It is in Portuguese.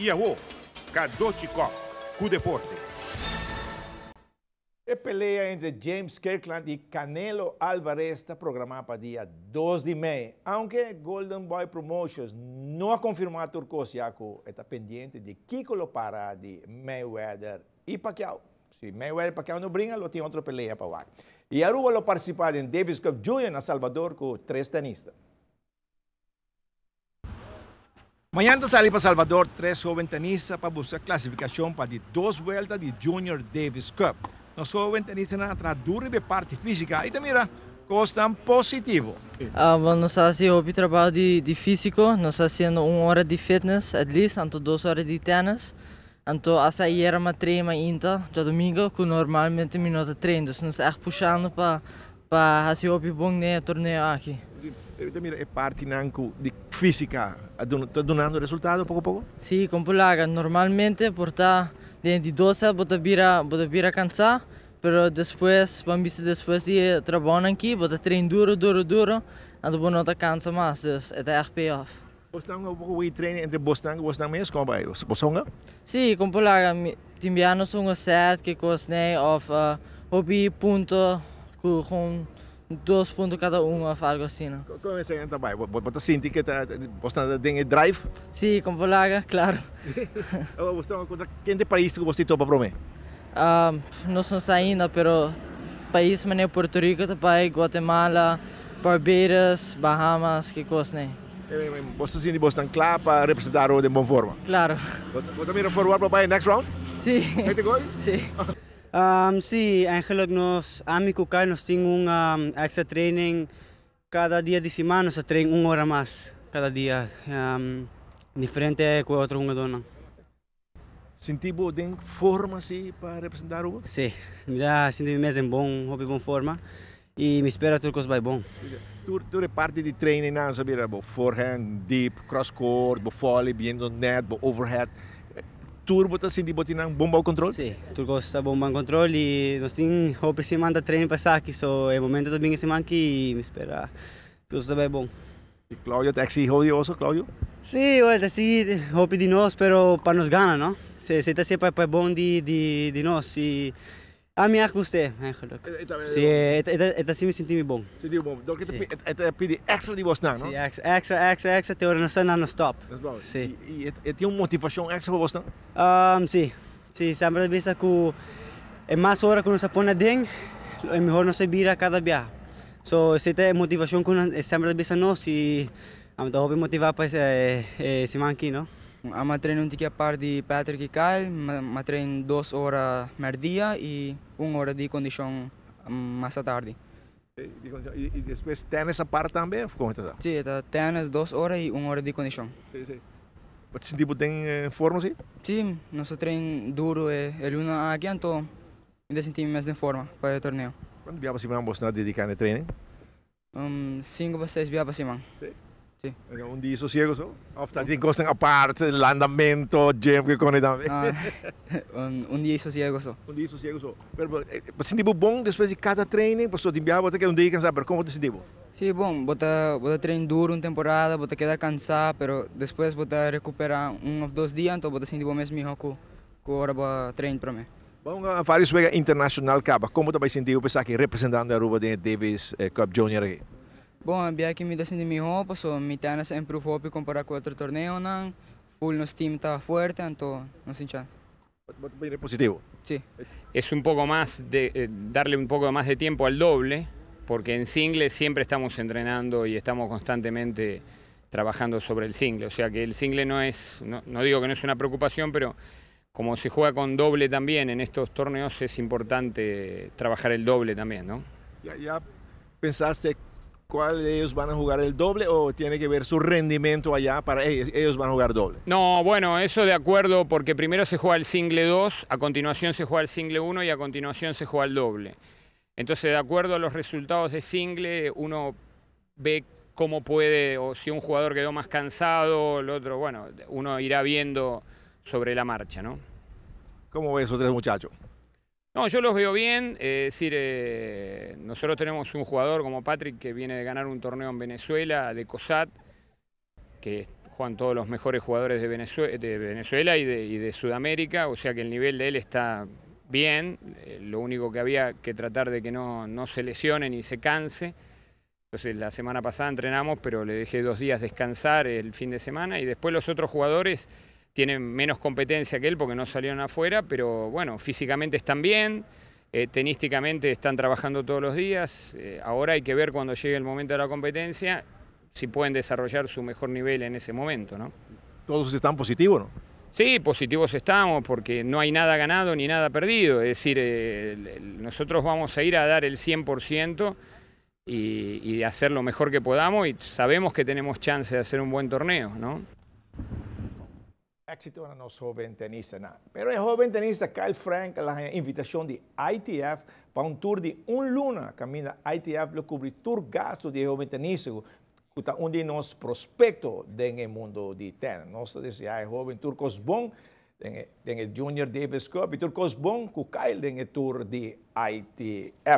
E avô, Cadochicó, com deporte. A peleia entre James Kirkland e Canelo Álvarez está programada para dia 2 de maio, aunque Golden Boy Promotions não ha confirmado Turcos, já que está pendiente de Kiko Lopara de Mayweather e Pacquiao. Se Mayweather e Pacquiao não brinca, lo tem outra peleia para lá. E Aruba lo participar em Davis Cup Junior na Salvador com 3 tenistas. Mañana sale para Salvador 3 jóvenes tenistas para buscar clasificación para de 2 vueltas de Junior Davis Cup. Los jóvenes tenistas atrás duro de parte física e mira, costan positivo. Nós fazemos o trabalho de físico, nós fazendo 1 hora de fitness, at least, então 2 horas de tênis. Então, essa aí era uma treina ainda, já domingo, que normalmente nós treinamos. Então, nós estamos puxando para fazer o bom torneio aqui. Mira, é parte de física, está dando resultado pouco a pouco? Sim, como larga. Normalmente, por estar dentro de 12, bota vir cansar, mas depois de trabalhar aqui, bota treino duro, então não cansa mais, então é payoff. Você um pouco de treino entre Boston mesmo, como vai? Você Sim, como larga. Timbianos um set que costei of hobby ponto com 2 pontos cada um ou algo assim. Como é que você vai? Você sente que você tem drive? Sim, como larga, claro. Você contra quem de país que você topa para mim? Não sou ainda, mas país como Porto Rico, Guatemala, Barbados, Bahamas, que costei. Você sente que você está claro para representar o de boa forma? Claro. Você mira forward para o next round? Sim. Vai gol? Sim. Sim, eigenlijk nós amigos cá nós temos extra training cada dia de semana, nós treinamos 1 hora mais cada dia, diferente com outro jogador. Senti que tem forma assim para representar o? Sim, sinto mesmo em boa forma e me espera tudo que vai bom. Tu é parte de training, não sabia, forehand, deep, cross court, volley, behind the net, overhead. Turbo está sentindo que tem bom controle? Sim, tudo está bom controle e nós temos hope semana treino para aqui, so é momento também semana que me espera tudo está bem bom. E Cláudio está exigioso, Cláudio? Sim, olha, assim, hope de nós, pero para nos ganhar, não? Se está sempre para bom de nós e a mim gostei, sim, está assim me senti bom. Sentiu bom, então é pedir extra de você, não? Sim, extra, até hora não stop. Sim. E tem uma motivação extra para você? Sim, sempre pensa que é mais hora que nós põe dentro, é melhor nós vira cada dia. So, se tem motivação que sempre pensa nós e a gente motivar para semana aqui, não? Eu treino um dia par de Patrick e Kyle, eu treino 2 horas por dia e 1 hora de condição mais à tarde. E depois tem essa parte também? Como está? Sim, tênis 2 horas e 1 hora de condição. Sim. Você sente que tem forma assim? Sim, nosso treino duro é luna aqui, então me senti mais em forma para o torneio. Quanto dia para semana você está dedicando a treino? 5 a 6 dias para semana. Sim. Dia sossego só? Ou tem costa à parte, andamento, gym, que com também? Dia sossego só. Dia sossego só. Você sente bom depois de cada treino? Você tem que dia cansado, mas como você sente? Sim, bom, bota treino duro uma temporada, bota queda cansado, mas depois bota recuperar 1 ou 2 dias, então bota sentir bom mesmo melhor que hora para treino para mim. Bom, a vários jogadores internacional caba, como você vai sentir o pessoal que representando a Aruba de Davis Cup Junior aqui? Bom, a que me dá sentindo melhor, porque me tem essa improve comparar com outro torneio, não, full nos time está forte, então não tem chance. Bem positivo. Sí. Es un poco más darle un poco más de tiempo al doble, porque en single siempre estamos entrenando y estamos constantemente trabajando sobre el single. O sea que el single no digo que no es una preocupación, pero como se juega con doble también en estos torneos es importante trabajar el doble también, ¿no? ¿Ya pensaste cuál de ellos van a jugar el doble o tiene que ver su rendimiento allá para ellos van a jugar doble? No, bueno, eso de acuerdo, porque primero se juega el single 2, a continuación se juega el single 1 y a continuación se juega el doble. Entonces, de acuerdo a los resultados de single, uno ve cómo puede, o si un jugador quedó más cansado, el otro, bueno, uno irá viendo sobre la marcha, ¿no? ¿Cómo ves esos 3 muchachos? No, yo los veo bien, es decir, nosotros tenemos un jugador como Patrick que viene de ganar un torneo en Venezuela, de COSAT, que juegan todos los mejores jugadores de Venezuela y de Sudamérica, o sea que el nivel de él está bien, lo único que había que tratar de que no se lesione ni se canse. Entonces la semana pasada entrenamos, pero le dejé 2 días descansar el fin de semana, y después los otros jugadores tienen menos competencia que él porque no salieron afuera, pero bueno, físicamente están bien, tenísticamente están trabajando todos los días. Ahora hay que ver cuando llegue el momento de la competencia si pueden desarrollar su mejor nivel en ese momento, ¿no? Todos están positivos, ¿no? Sí, positivos estamos porque no hay nada ganado ni nada perdido. Es decir, nosotros vamos a ir a dar el 100% y hacer lo mejor que podamos, y sabemos que tenemos chance de hacer un buen torneo, ¿no? Éxito a los jóvenes tenistas, ¿no? Pero el joven tenista Kyle Frank, la invitación de ITF para un tour de un luna, camina ITF lo cubre tour gasto de joven tenista, que está un de los prospectos en el mundo de tenis. Nós decíamos, el joven turcos bon, en el Junior Davis Cup, y turcos bon, que Kyle en el tour de ITF.